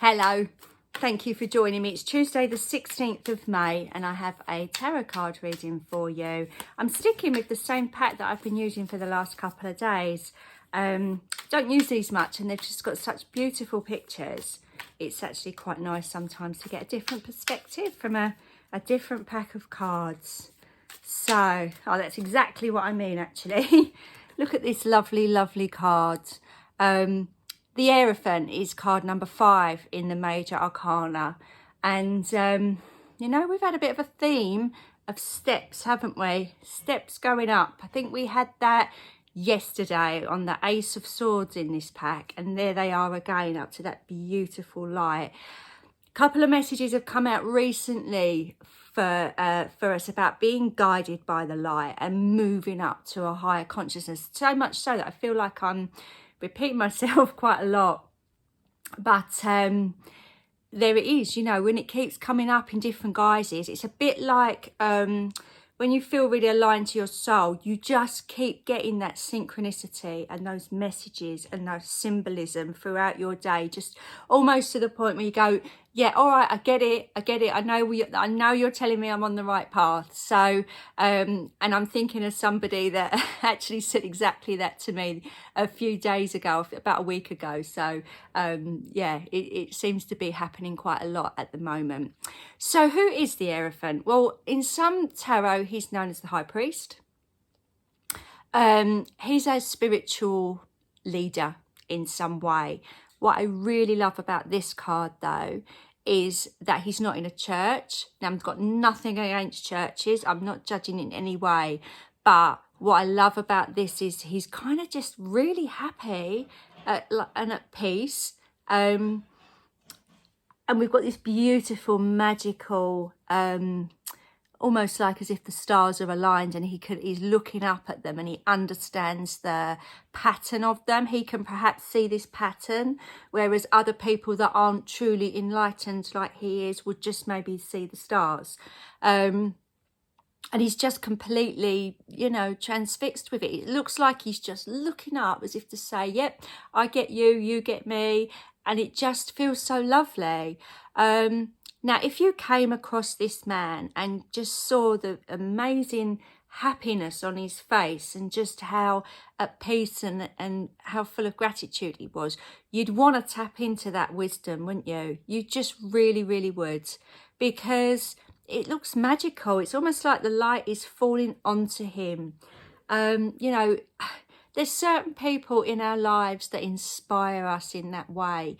Hello, thank you for joining me. It's Tuesday the 16th of May and I have a tarot card reading for you. I'm sticking with the same pack that I've been using for the last couple of days. Don't use these much and they've just got such beautiful pictures. It's actually quite nice sometimes to get a different perspective from a different pack of cards. So, oh, that's exactly what I mean actually. Look at this lovely, lovely card. The Hierophant is card number 5 in the Major Arcana. And, you know, we've had a bit of a theme of steps, haven't we? Steps going up. I think we had that yesterday on the Ace of Swords in this pack. And there they are again, up to that beautiful light. A couple of messages have come out recently for us about being guided by the light and moving up to a higher consciousness. So much so that I feel like I'm repeating myself quite a lot, but there it is, you know, when it keeps coming up in different guises. It's a bit like when you feel really aligned to your soul, you just keep getting that synchronicity and those messages and those symbolism throughout your day, just almost to the point where you go, yeah, all right, I get it, I know you're telling me I'm on the right path. So and I'm thinking of somebody that actually said exactly that to me a few days ago, about a week ago. So yeah, it seems to be happening quite a lot at the moment. So who is the Hierophant? Well, in some tarot he's known as the High Priest. He's a spiritual leader in some way. What I really love about this card though is that he's not in a church. Now, I've got nothing against churches. I'm not judging in any way. But what I love about this is he's kind of just really happy and at peace. And we've got this beautiful, magical, almost like as if the stars are aligned and he's looking up at them and he understands the pattern of them. He can perhaps see this pattern, whereas other people that aren't truly enlightened like he is would just maybe see the stars. And he's just completely, you know, transfixed with it. It looks like he's just looking up as if to say, yep, I get you, you get me. And it just feels so lovely. Now, if you came across this man and just saw the amazing happiness on his face and just how at peace and how full of gratitude he was, you'd want to tap into that wisdom, wouldn't you? You just really, really would, because it looks magical. It's almost like the light is falling onto him. You know, there's certain people in our lives that inspire us in that way.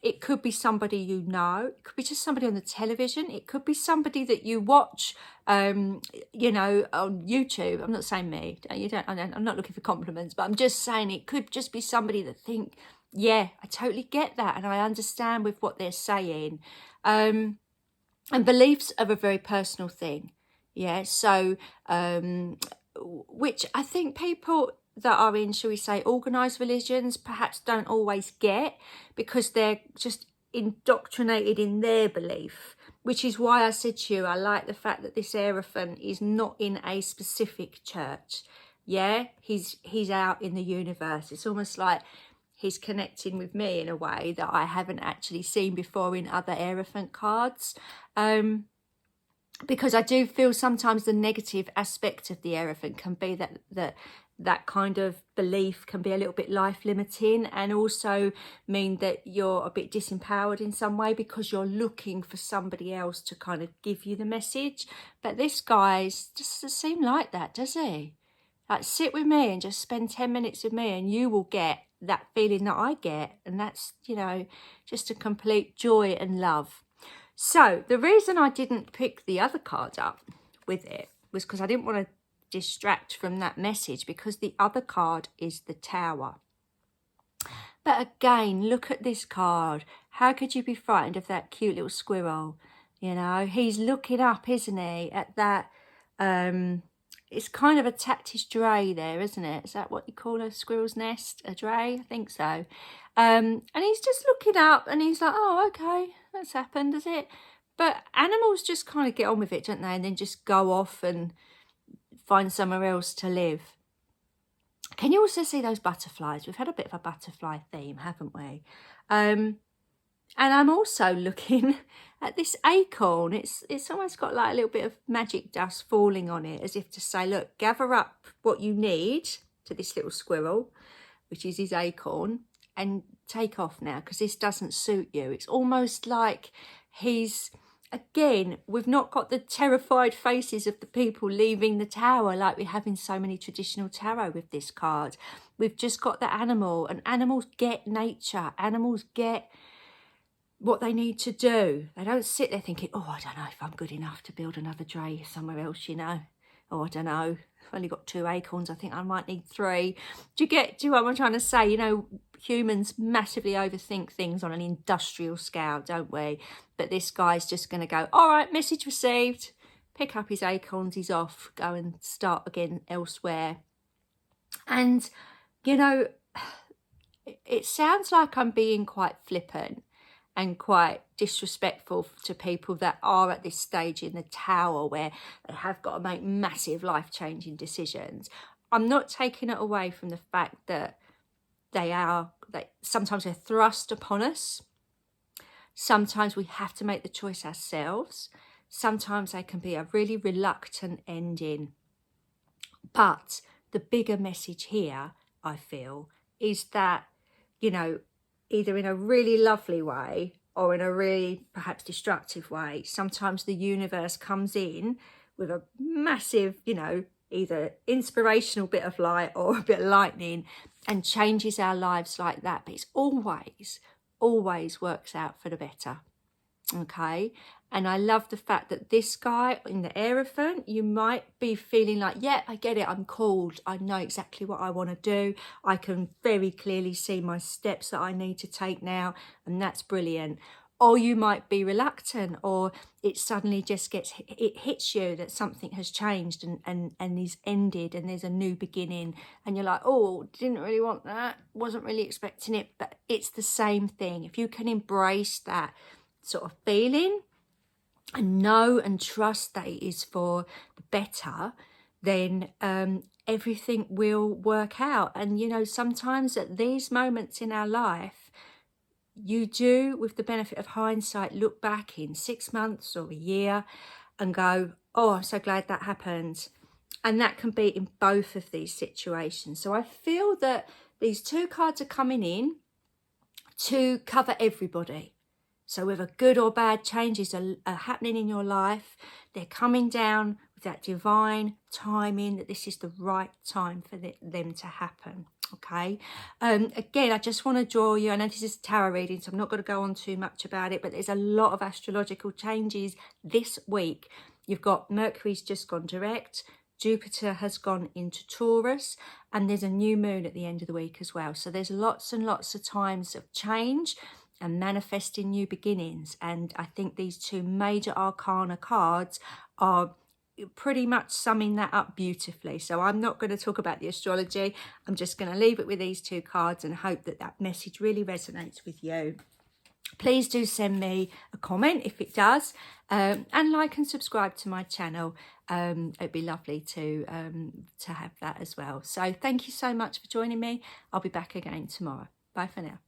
It could be somebody you know. It could be just somebody on the television. It could be somebody that you watch, you know, on YouTube. I'm not saying me. I'm not looking for compliments, but I'm just saying it could just be somebody that think, yeah, I totally get that and I understand with what they're saying. And beliefs are a very personal thing. Yeah, so which I think people that are in, shall we say, organised religions perhaps don't always get, because they're just indoctrinated in their belief, which is why I said to you, I like the fact that this Hierophant is not in a specific church. Yeah, he's out in the universe. It's almost like he's connecting with me in a way that I haven't actually seen before in other Hierophant cards. Because I do feel sometimes the negative aspect of the Hierophant can be that kind of belief can be a little bit life limiting, and also mean that you're a bit disempowered in some way because you're looking for somebody else to kind of give you the message. But this guy's just doesn't seem like that, does he? Like, sit with me and just spend 10 minutes with me and you will get that feeling that I get. And that's, you know, just a complete joy and love. So the reason I didn't pick the other card up with it was because I didn't want to distract from that message, because the other card is the Tower. But again, look at this card. How could you be frightened of that cute little squirrel? You know, he's looking up, isn't he, at that, it's kind of attacked his dray there, isn't it? Is that what you call a squirrel's nest? A dray? I think so. And he's just looking up and he's like, oh, okay, that's happened, has it? But animals just kind of get on with it, don't they? And then just go off and find somewhere else to live. Can you also see those butterflies? We've had a bit of a butterfly theme, haven't we? And And I'm also looking at this acorn. It's almost got like a little bit of magic dust falling on it, as if to say, look, gather up what you need, to this little squirrel, which is his acorn, and take off now, because this doesn't suit you. It's almost like he's, again, we've not got the terrified faces of the people leaving the tower like we have in so many traditional tarot with this card. We've just got the animal, and animals get nature. Animals get what they need to do. They don't sit there thinking, oh, I don't know if I'm good enough to build another dray somewhere else, you know. Oh, I don't know. I've only got 2 acorns. I think I might need 3. Do you what I'm trying to say? You know, humans massively overthink things on an industrial scale, don't we? But this guy's just going to go, all right, message received. Pick up his acorns. He's off. Go and start again elsewhere. And, you know, it sounds like I'm being quite flippant and quite disrespectful to people that are at this stage in the tower where they have got to make massive life-changing decisions. I'm not taking it away from the fact that sometimes they're thrust upon us. Sometimes we have to make the choice ourselves. Sometimes they can be a really reluctant ending. But the bigger message here, I feel, is that, you know, either in a really lovely way or in a really perhaps destructive way, sometimes the universe comes in with a massive, you know, either inspirational bit of light or a bit of lightning and changes our lives like that. But it's always works out for the better. Okay. And I love the fact that this guy in the Aerophant, you might be feeling like, yeah, I get it. I'm called. I know exactly what I want to do. I can very clearly see my steps that I need to take now. And that's brilliant. Or you might be reluctant, or it suddenly just it hits you that something has changed and is ended and there's a new beginning. And you're like, oh, didn't really want that. Wasn't really expecting it. But it's the same thing. If you can embrace that sort of feeling and know and trust that it is for the better, then everything will work out. And, you know, sometimes at these moments in our life, you do, with the benefit of hindsight, look back in 6 months or a year and go, oh, I'm so glad that happened. And that can be in both of these situations. So I feel that these 2 cards are coming in to cover everybody. So whether good or bad changes are happening in your life, they're coming down with that divine timing, that this is the right time for them to happen. Okay. Again, I just want to draw you, I know this is a tarot reading, so I'm not going to go on too much about it, but there's a lot of astrological changes this week. You've got Mercury's just gone direct, Jupiter has gone into Taurus, and there's a new moon at the end of the week as well. So there's lots and lots of times of change and manifesting new beginnings. And I think these 2 Major Arcana cards are pretty much summing that up beautifully. So I'm not going to talk about the astrology. I'm just going to leave it with these 2 cards and hope that that message really resonates with you. Please do send me a comment if it does, and like and subscribe to my channel. It'd be lovely to have that as well. So thank you so much for joining me. I'll be back again tomorrow. Bye for now.